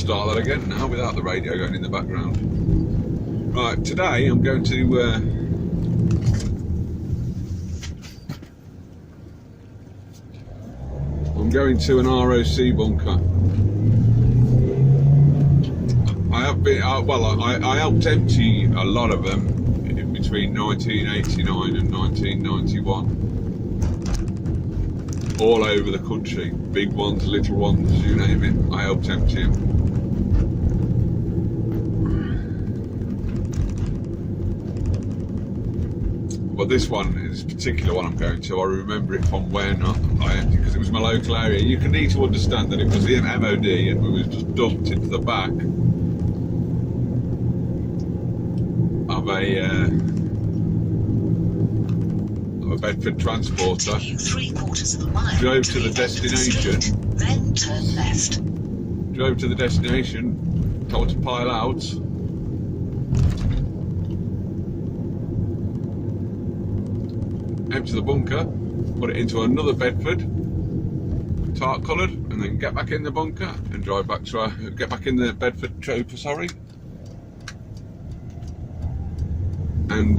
start that again now without the radio going in the background. Right, today I'm going to an ROC bunker. I have been, I helped empty a lot of them in between 1989 and 1991. All over the country, big ones, little ones, you name it, I helped empty them. But this particular one I'm going to, I remember it from when I emptied, because it was my local area. You can need to understand that it was the MOD and we was just dumped into the back of a Bedford transporter. Drove to the destination. Then turn left. Drove to the destination, told to pile out. Empty the bunker, put it into another Bedford, tart coloured, and then get back in the bunker and drive back to get back in the Bedford Trooper, sorry, and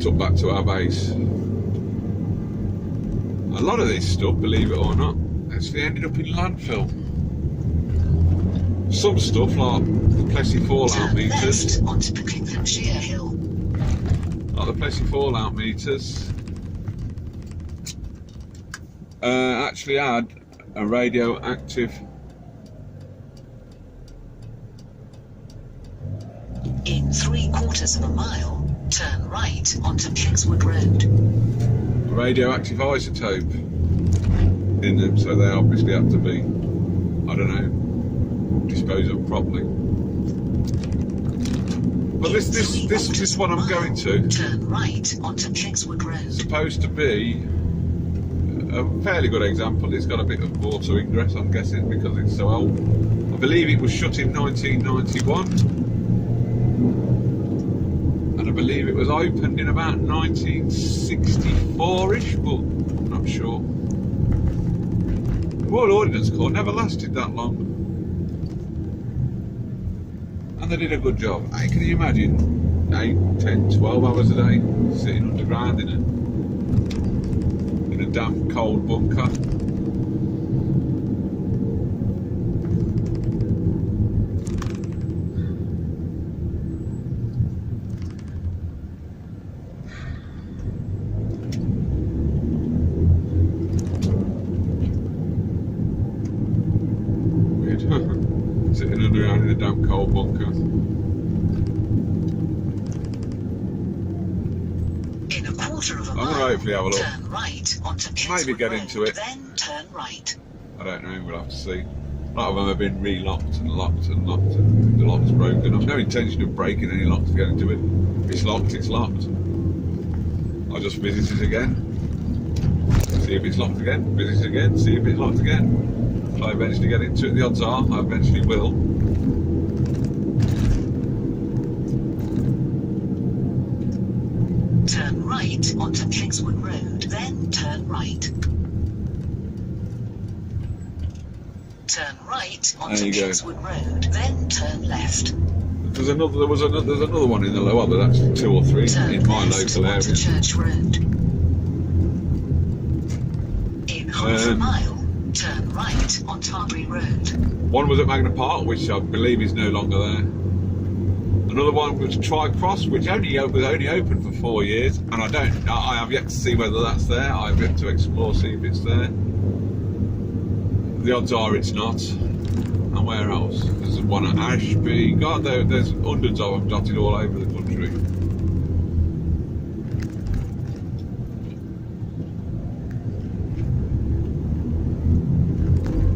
took back to our base. A lot of this stuff, believe it or not, actually ended up in landfill. Some stuff like the Plessy fallout meters. Onto Buckinghamshire Hill. Like the Plessy fallout meters actually had a radioactive. In 3/4 of a mile, turn right onto Kingswood Road. Radioactive isotope in them, so they obviously have to be, I don't know, disposed of properly. But this one I'm going to, turn right onto Kingswood Road. Supposed to be a fairly good example. It's got a bit of water ingress, I'm guessing, because it's so old. I believe it was shut in 1991, and I believe it was opened in about 1964-ish, but I'm not sure. The Royal Ordnance Corps never lasted that long. And they did a good job. Hey, can you imagine 8, 10, 12 hours a day sitting underground in a damp, cold bunker? Weird. Sitting underground in a damp, cold bunker. In a quarter of a I'm mile, going to hopefully have a look. turn right onto Maybe get Road, into it. Then turn right. I don't know, we'll have to see. A lot of them have been re-locked and locked and locked, and the lock's broken. I've no intention of breaking any locks to get into it. If it's locked, it's locked. I'll just visit it again. See if it's locked again, visit it again, see if it's locked again. If I eventually get into it, the odds are I eventually will. Turn right onto Kingswood Road, then turn right. Turn right onto Kingswood Road, then turn left. There's another one in the lower, but that's 2 or 3 turn in my local area. Onto Church Road. In half a mile, turn right on Tarbury Road. One was at Magna Park, which I believe is no longer there. Another one was Tri-Cross, which was only open for 4 years, and I have yet to see whether that's there. I've yet to explore, see if it's there. The odds are it's not. And where else? There's one at Ashby. God, there's hundreds of them dotted all over the country.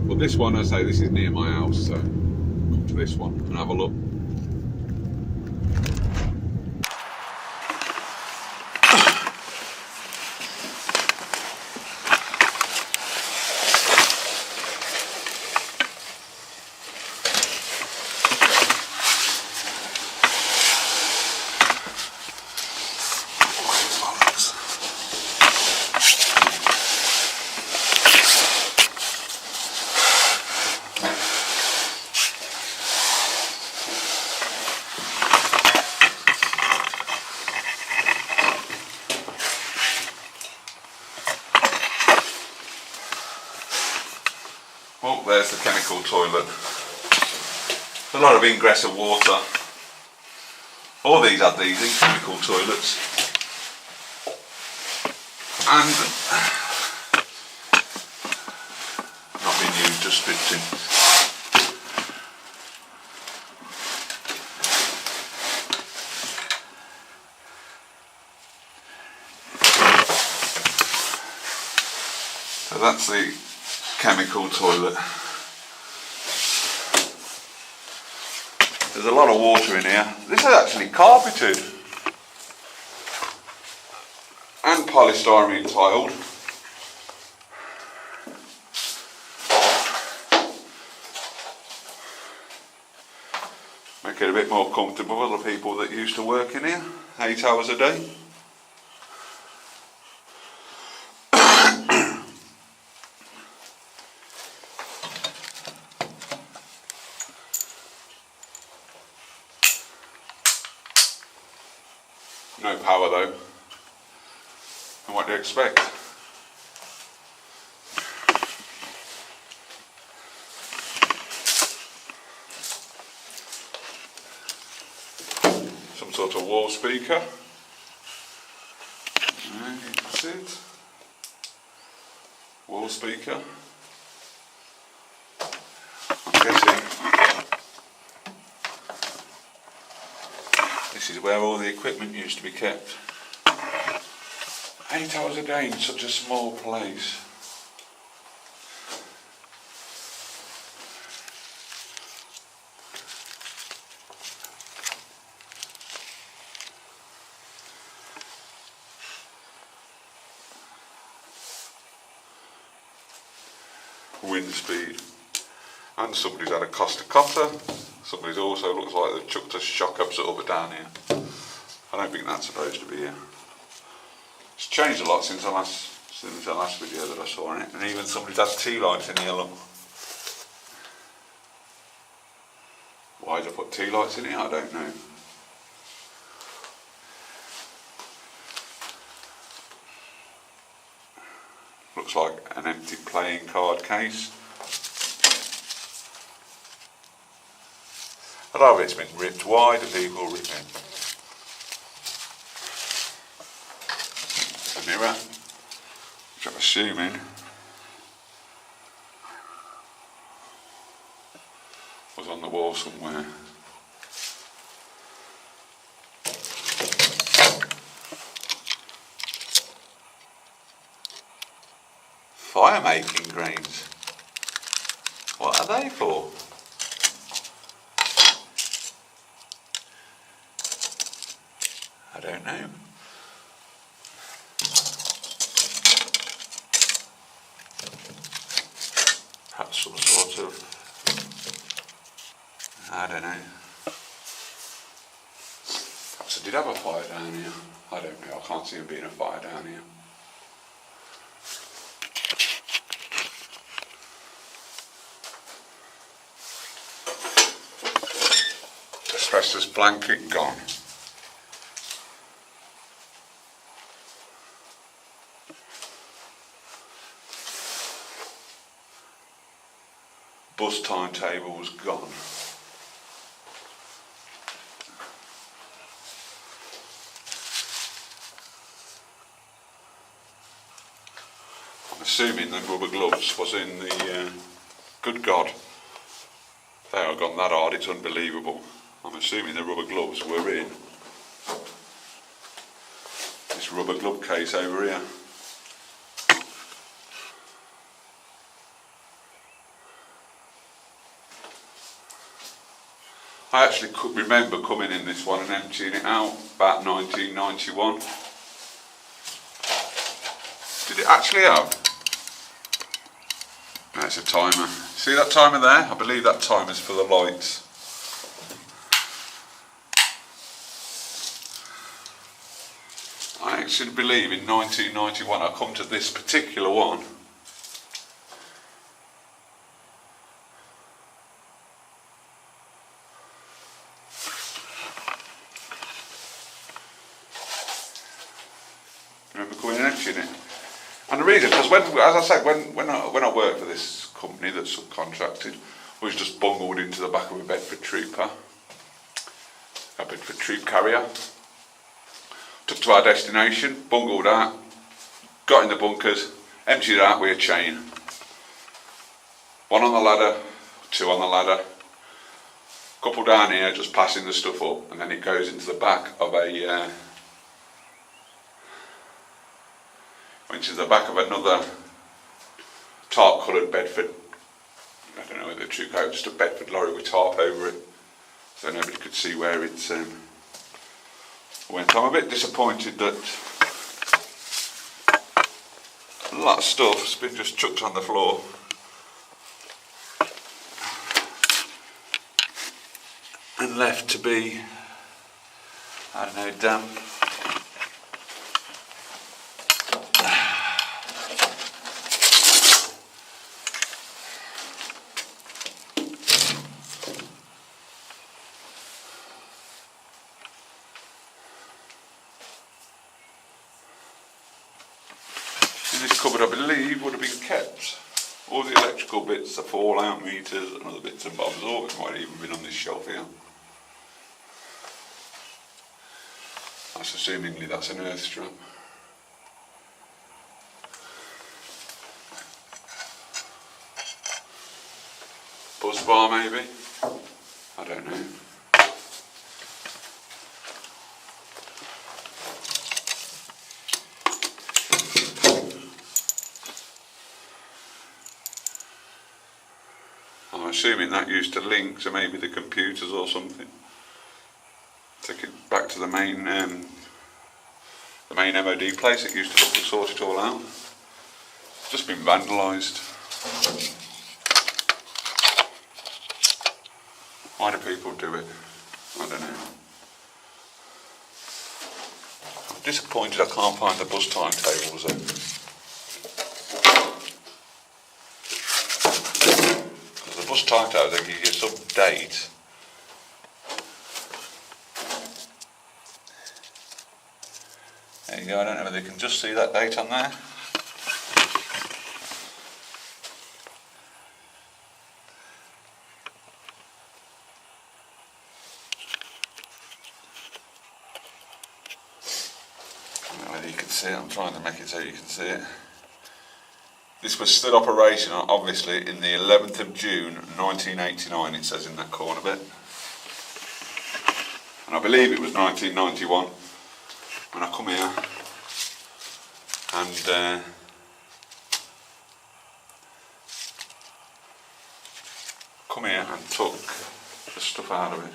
But this one, I say, this is near my house, so come to this one and have a look. there's the chemical toilet. A lot of ingress of water. All these had these chemical toilets. And not been used, just fits in. So that's the chemical toilet. There's a lot of water in here. This is actually carpeted and polystyrene tiled. Make it a bit more comfortable for the people that used to work in here 8 hours a day. No power though. And what do you expect? Some sort of wall speaker. And that's it. Wall speaker. I'm guessing this is where all the equipment used to be kept. 8 hours a day in such a small place. Wind speed. And somebody's had a Costa Cotta. Somebody's also looks like they've chucked a shock absorber down here. I don't think that's supposed to be here. It's changed a lot since the last video that I saw in it, and even somebody's had tea lights in here. Look. Why did I put tea lights in here? I don't know. Looks like an empty playing card case. A lot of it's been ripped. Why do people rip it? A mirror, which I'm assuming was on the wall somewhere. Fire making grains. What are they for? I don't know. Perhaps some sort of, I don't know. Perhaps I did have a fire down here. I don't know, I can't see there being a fire down here. Asbestos blanket gone. Bus timetable's gone. I'm assuming the rubber gloves was in the, good God, they have gone that hard, it's unbelievable. I'm assuming the rubber gloves were in this rubber glove case over here. I actually could remember coming in this one and emptying it out about 1991. Did it actually have? That's a timer. See that timer there? I believe that timer's for the lights. I actually believe in 1991 I come to this particular one. Remember coming and emptying it. And the reason, because when, as I said, when I worked for this company that's subcontracted, was just bungled into the back of a Bedford trooper, a Bedford troop carrier. Took to our destination, bungled out, got in the bunkers, emptied it out with a chain. One on the ladder, two on the ladder, couple down here just passing the stuff up, and then it goes into the back of a which is the back of another tarp coloured Bedford, I don't know whether the troop carrier, just a Bedford lorry with tarp over it, so nobody could see where it went. I'm a bit disappointed that a lot of stuff's been just chucked on the floor. And left to be, I don't know, damp. In this cupboard, I believe, would have been kept all the electrical bits, the fallout meters and other bits and bobs, or it might have even been on this shelf here. That's assumingly that's an earth strap. Buzz bar maybe? I don't know. I'm assuming that used to link to maybe the computers or something. Take it back to the main MOD place. It used to sort it all out. It's just been vandalised. Why do people do it? I don't know. I'm disappointed I can't find the bus timetables though. Because the bus timetables, they give you some date. There you go, I don't know whether you can just see that date on there. I don't know whether you can see it, I'm trying to make it so you can see it. This was still operational, obviously, in the 11th of June 1989, it says in that corner bit. And I believe it was 1991. When I come here and took the stuff out of it.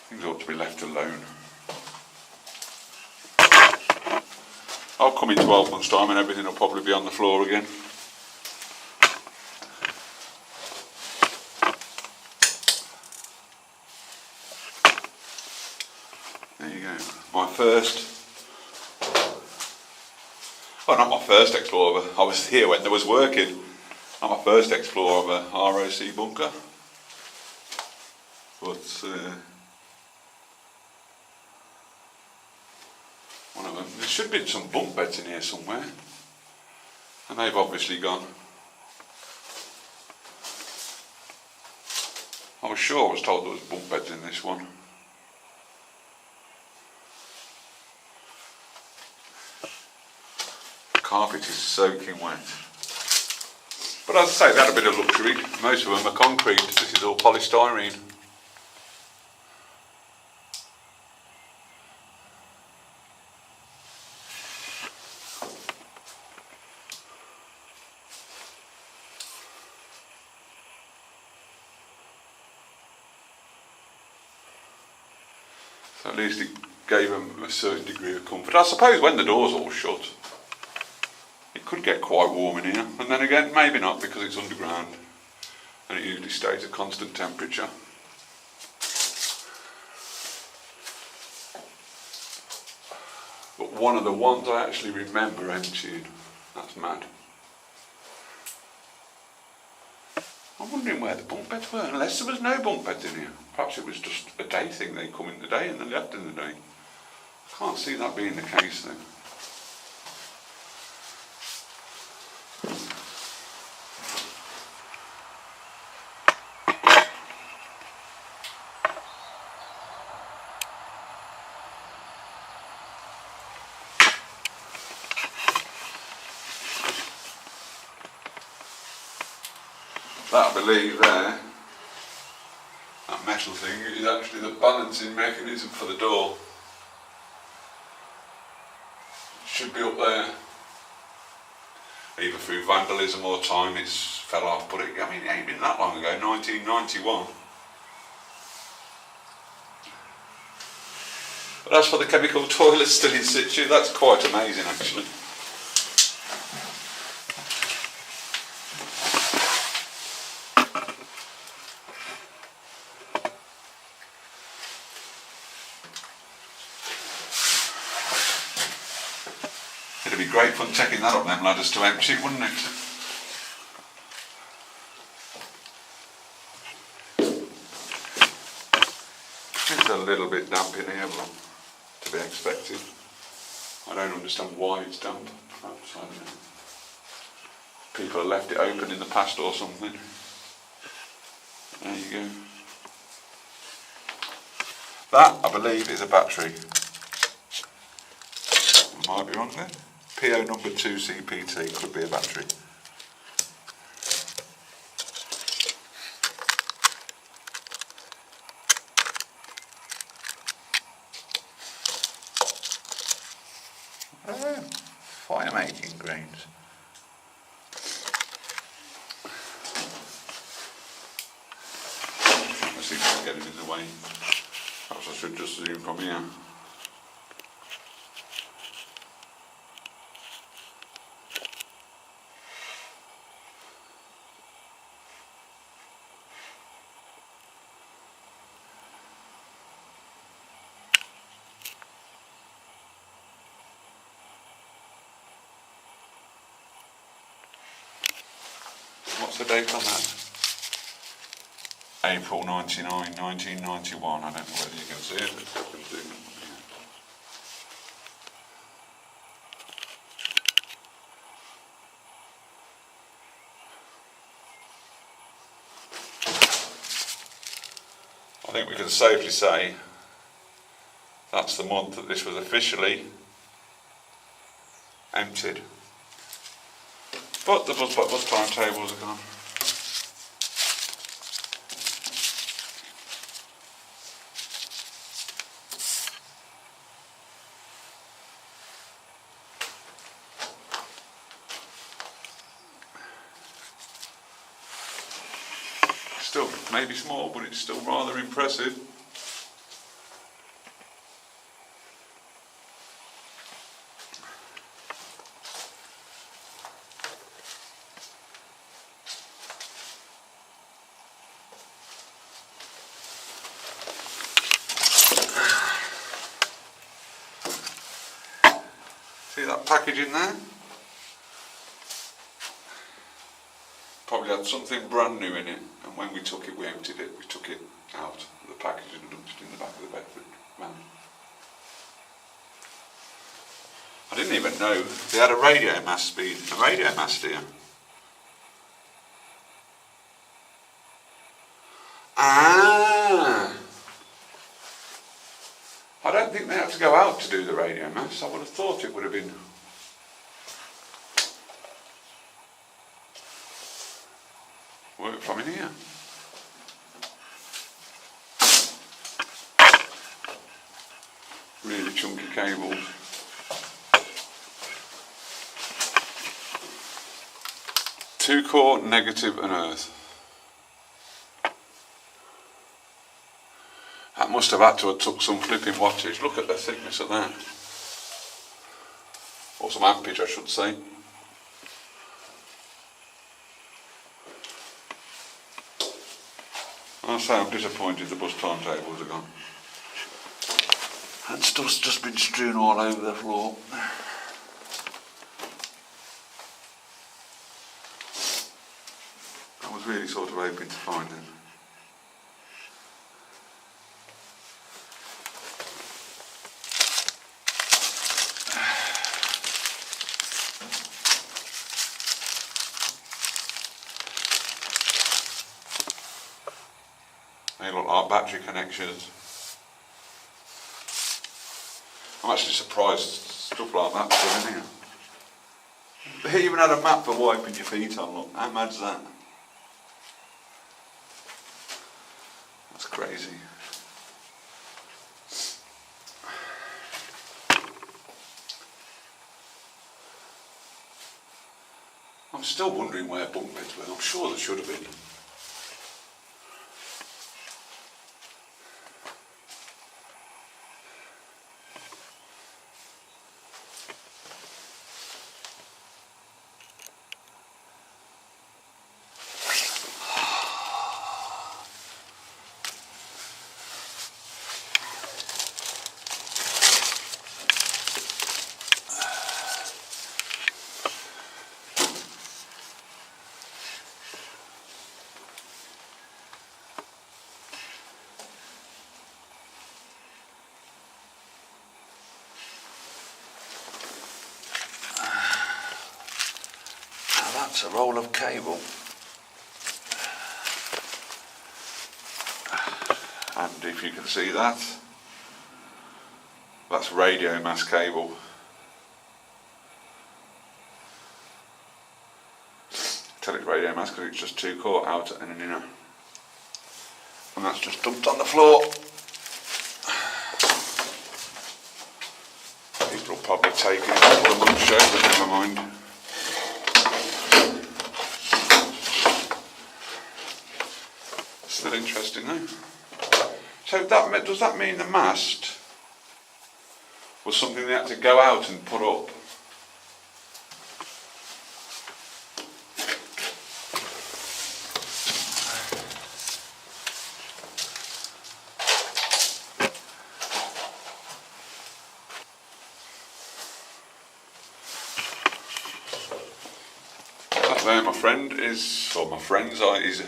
Things ought to be left alone. I'll come in 12 months' time and everything will probably be on the floor again. There you go. My first, well, not my first Explorer, I was here when there was working. Not my first Explorer of a ROC bunker. But one of them. There should be some bunk beds in here somewhere, and they've obviously gone. I was sure I was told there was bunk beds in this one. The carpet is soaking wet. But as I say, they had a bit of luxury. Most of them are concrete. This is all polystyrene. So at least it gave them a certain degree of comfort. I suppose when the door's all shut, it could get quite warm in here. And then again, maybe not, because it's underground and it usually stays at constant temperature. But one of the ones I actually remember emptying. That's mad. I'm wondering where the bunk beds were, unless there was no bunk beds in here. Perhaps it was just a day thing, they come in the day and then left in the day. I can't see that being the case though. That, I believe there, that metal thing, is actually the balancing mechanism for the door. It should be up there. Either through vandalism or time it's fell off, but it ain't been that long ago, 1991. But as for the chemical toilet still in situ, that's quite amazing actually. It'd be great fun taking that up them ladders to empty it, wouldn't it? It's a little bit damp in here, but to be expected. I don't understand why it's damp. Perhaps, I don't know. People have left it open in the past or something. There you go. That, I believe, is a battery. I might be wrong there. PO number 2 CPT could be a battery. Fire making grains. I see if I can get it in the way. Perhaps I should just zoom from here. What's the date on that? April 99, 1991. I don't know whether you can see it. I think we can safely say that's the month that this was officially emptied. But the bus timetables are gone. Still, maybe small, but it's still rather impressive. See that package in there? Probably had something brand new in it, and when we took it, we emptied it. We took it out of the package and dumped it in the back of the Bedford van. I didn't even know they had a radio mast here. Ah! I don't think they had to go out to do the radio mast. I would have thought it would have been work from in here. Really chunky cables. Two-core, negative and earth. That must have had to have took some flipping wattage. Look at the thickness of that. Or some ampage, I should say. I say I'm disappointed the bus timetables are gone. And stuff's just been strewn all over the floor. That was really sort of hoping to find them. They look like battery connections. I'm actually surprised stuff like that's still in here. They even had a map for wiping your feet on, look, how mad's that? That's crazy. I'm still wondering where bunk beds were. I'm sure there should have been. That's a roll of cable, and if you can see that, that's radio mast cable. Tell it's radio mast because it's just 2 core outer and an inner, and that's just dumped on the floor. People will probably take it for a lunch show, but never mind. Still interesting though. So that does that mean the mast was something they had to go out and put up? That there, my friend, is, or my friends are, is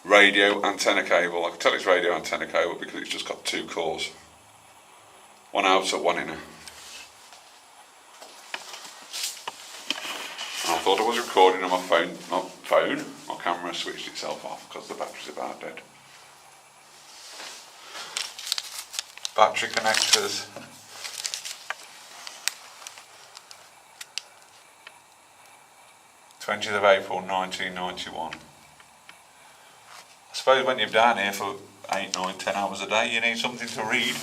radio antenna cable. I can tell it's radio antenna cable because it's just got 2 cores, one outer, one inner. And I thought I was recording on my phone. My camera switched itself off because the battery's about dead. Battery connectors. th of April 1991. I suppose when you're down here for 8, 9, 10 hours a day, you need something to read.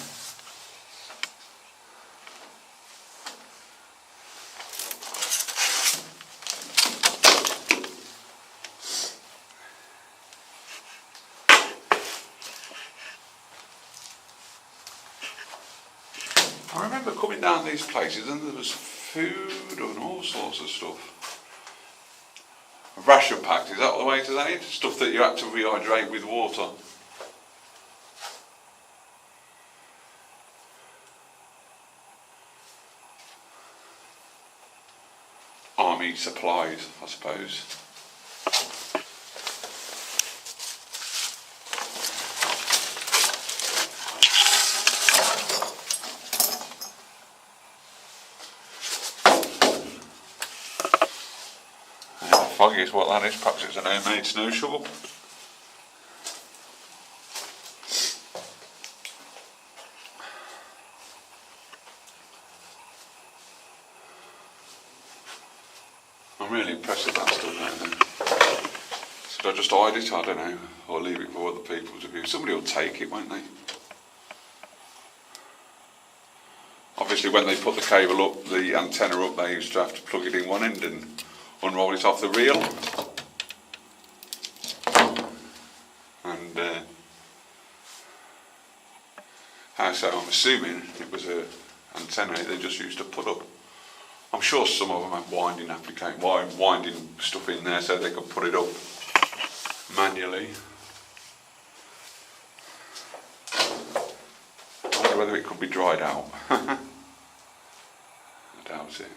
I remember coming down these places and there was food and all sorts of stuff. Ration packed, is that the way to say it? Stuff that you had to rehydrate with water. Army supplies, I suppose. Foggy is what that is, perhaps it's an homemade snow shovel. I'm really impressed with that stuff now then. Should I just hide it? I don't know, or leave it for other people to view. Somebody will take it, won't they? Obviously when they put the cable up, the antenna up, they used to have to plug it in one end and unroll it off the reel, and so I'm assuming it was an antenna they just used to put up. I'm sure some of them had winding stuff in there so they could put it up manually. I wonder whether it could be dried out. I doubt it.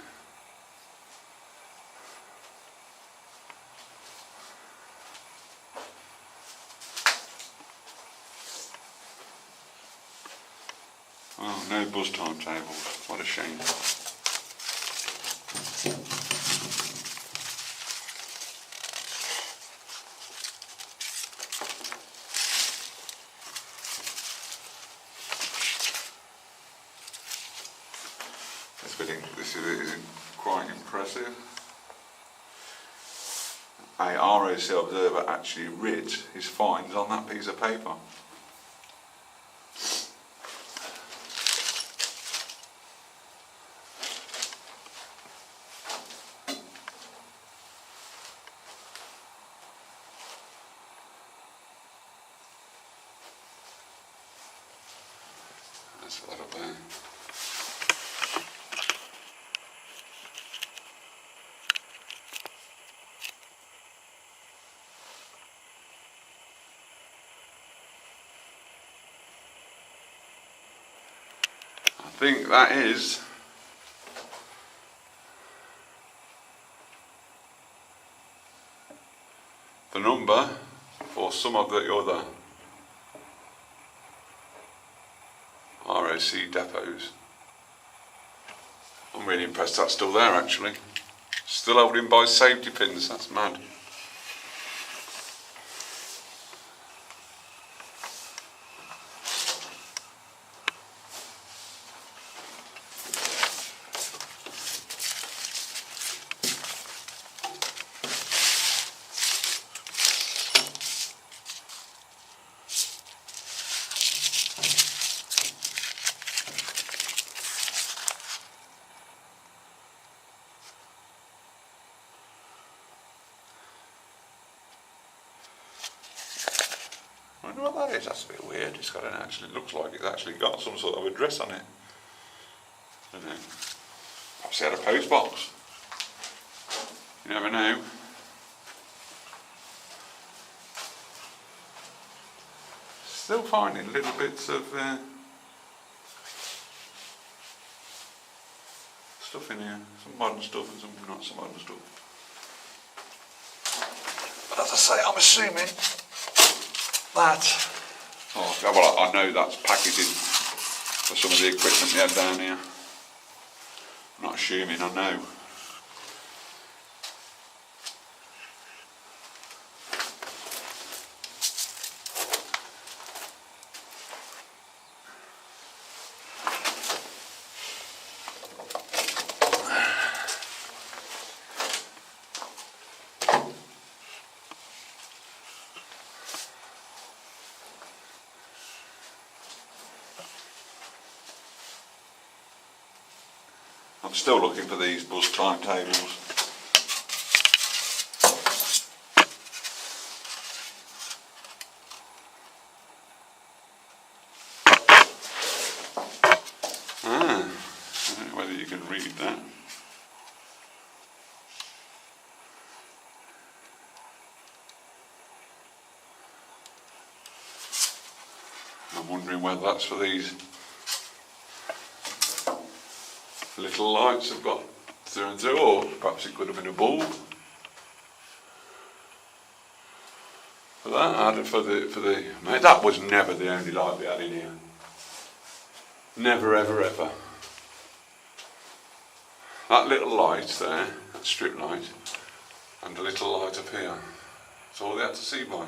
No buzz timetables. What a shame. This is quite impressive. A ROC observer actually writ his findings on that piece of paper. That's that up there. I think that is the number for some of the other ROC depots. I'm really impressed that's still there actually. Still holding by safety pins, that's mad. I wonder what that is. That's a bit weird. It's got an actually looks like it's actually got some sort of address on it. I don't know. Perhaps they had a post box. You never know. Still finding little bits of stuff in here. Some modern stuff and some not so modern stuff. But as I say, I'm assuming that, well, I know that's packaging for some of the equipment they had down here. I'm not assuming, I know. I'm still looking for these bus timetables. I don't know whether you can read that. I'm wondering whether that's for these little lights I've got through and through, or perhaps it could have been a bulb. For that, for the mate, that was never the only light we had in here. Never, ever, ever. That little light there, that strip light, and the little light up here. That's all they had to see by.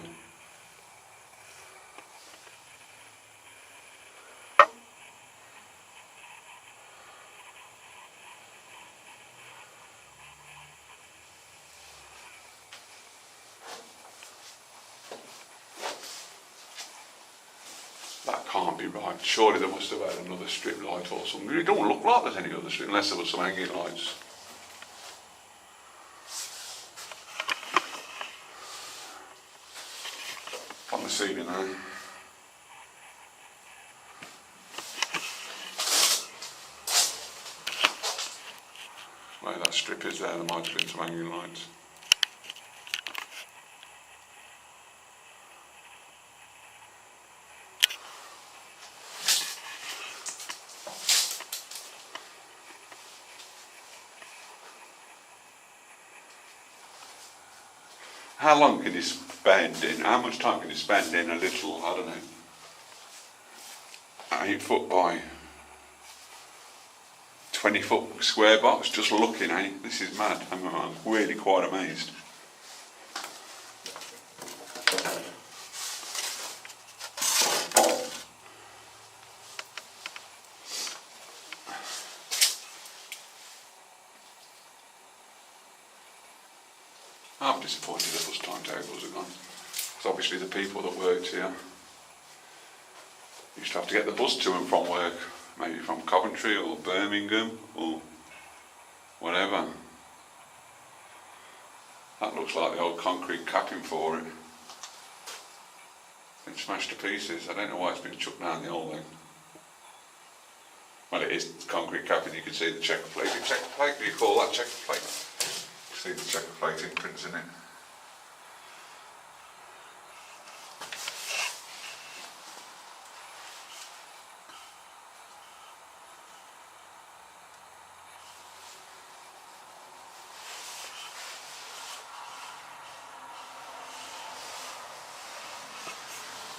That can't be right. Surely they must have had another strip light or something. It don't look like there's any other strip, unless there was some hanging lights. On the ceiling there. Where that strip is there might have been some hanging lights. How long can you spend in, how much time can you spend in a little, I don't know, 8 foot by 20-foot square box, just looking, eh? This is mad. I'm really quite amazed. I'm disappointed the bus timetables are gone. Because obviously the people that worked here used to have to get the bus to and from work, maybe from Coventry or Birmingham or whatever. That looks like the old concrete capping for it. It's been smashed to pieces. I don't know why it's been chucked down the old thing. Well, it is concrete capping. You can see the checker plate. Checker plate? Do you call that checker plate? See the checker plate imprints in it.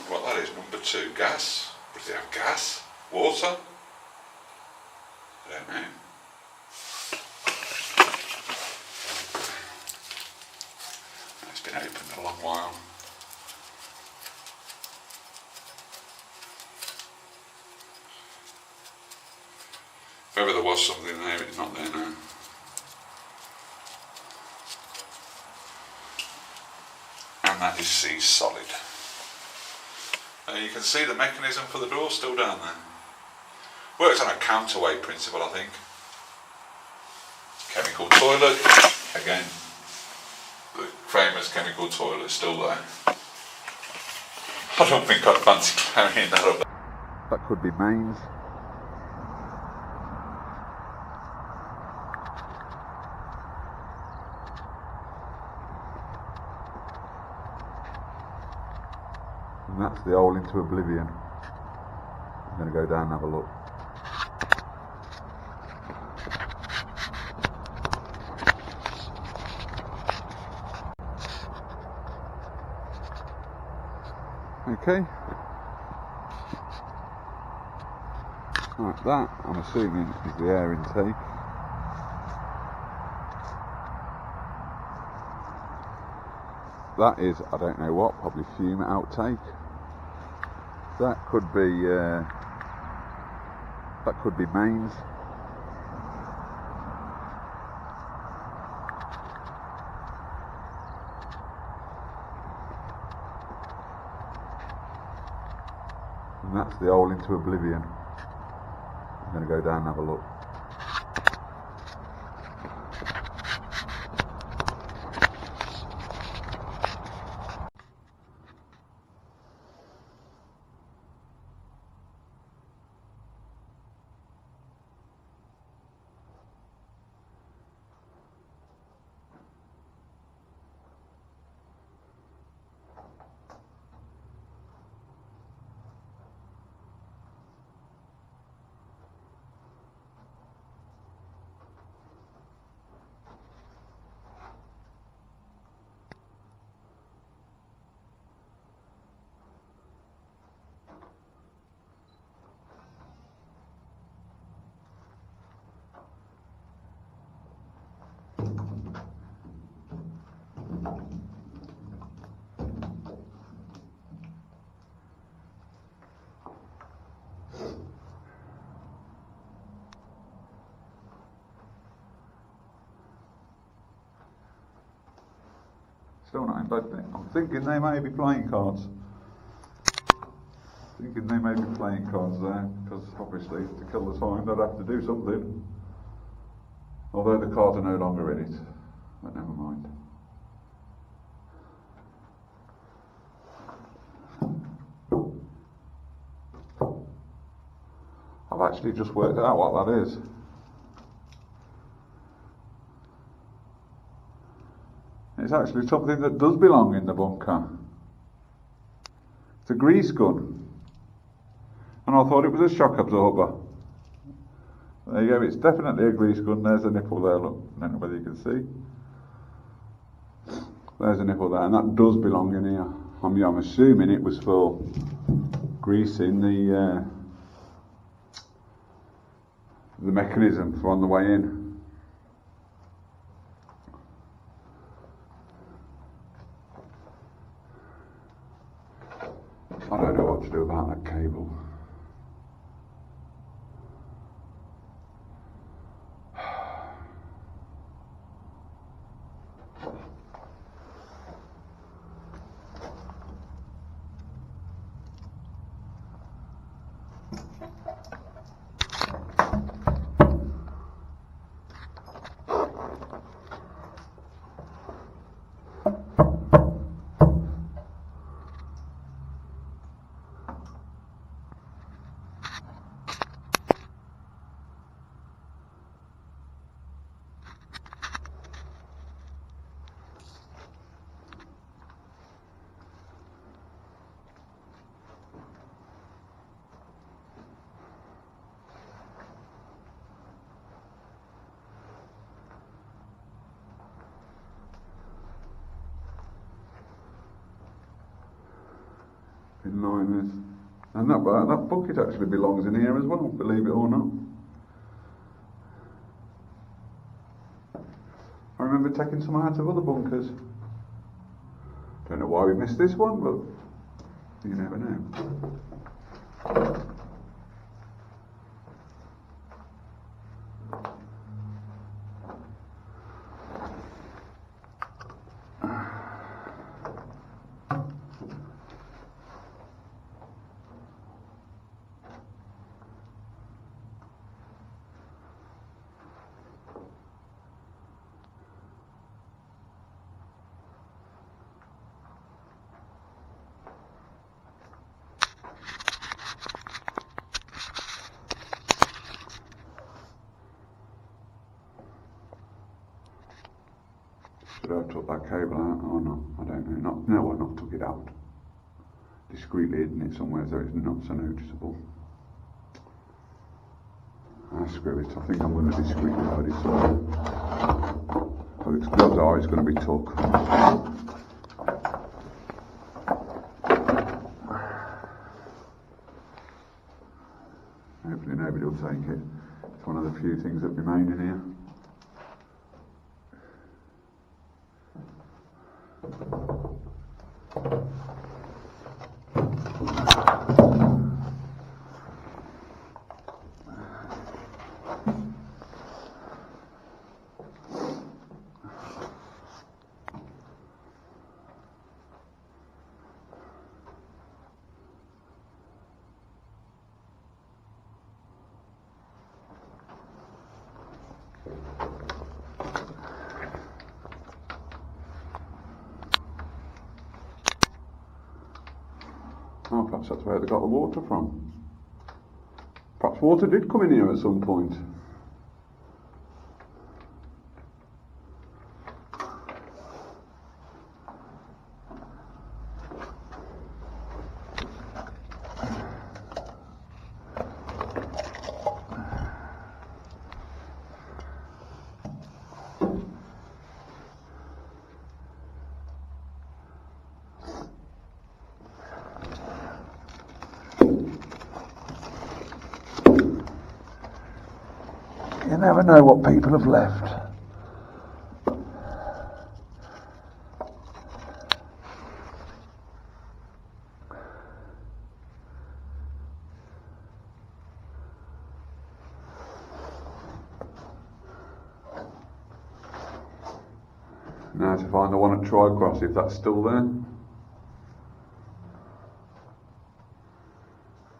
What that is, number 2, gas. Does it have gas? Water? I don't know. It's been open a long while. If ever there was something there, it's not there now. And that is sea solid. You can see the mechanism for the door still down there. Works on a counterweight principle, I think. Chemical toilet, again, the famous chemical toilet still there. I don't think I'd fancy carrying that up. That could be mains. And that's the hole into oblivion. I'm going to go down and have a look. Okay. Right, that I'm assuming is the air intake. That is, I don't know what, probably fume outtake. That could be mains. And that's the hole into oblivion. I'm going to go down and have a look. Still not in bed there. I'm thinking they may be playing cards. Thinking they may be playing cards there, because obviously to kill the time they'd have to do something. Although the cards are no longer in it. But never mind. I've actually just worked out what that is. It's actually something that does belong in the bunker. It's a grease gun. And I thought it was a shock absorber. There you go, it's definitely a grease gun. There's a nipple there, look. I don't know whether you can see. There's a nipple there, and that does belong in here. I'm assuming it was for greasing the the mechanism for on the way in. I don't know what to do about that cable. In line with, and that bucket actually belongs in here as well, believe it or not. I remember taking some out of other bunkers. Don't know why we missed this one, but you never know. Should I have took that cable out or not? I don't know. No, I've not took it out. Discreetly hidden it somewhere so it's not so noticeable. Screw it. I think I'm going to discreetly hide it somewhere. But it's God's eye, it's going to be took. Hopefully nobody will take it. It's one of the few things that remain in here. Oh, perhaps that's where they got the water from. Perhaps water did come in here at some point. You never know what people have left. Now to find the one at Tricross, if that's still there.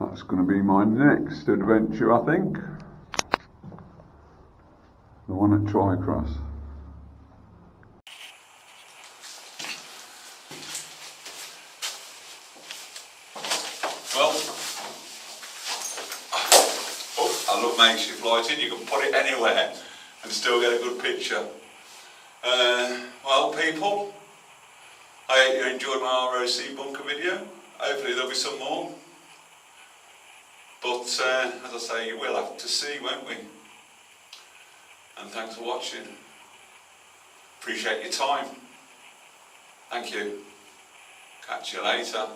That's going to be my next adventure, I think. The one at Tricross. Well, I love makeshift lighting. You can put it anywhere and still get a good picture. Well, people, I hope you enjoyed my ROC bunker video. Hopefully there'll be some more. But as I say, you will have to see, won't we? And thanks for watching. Appreciate your time. Thank you. Catch you later.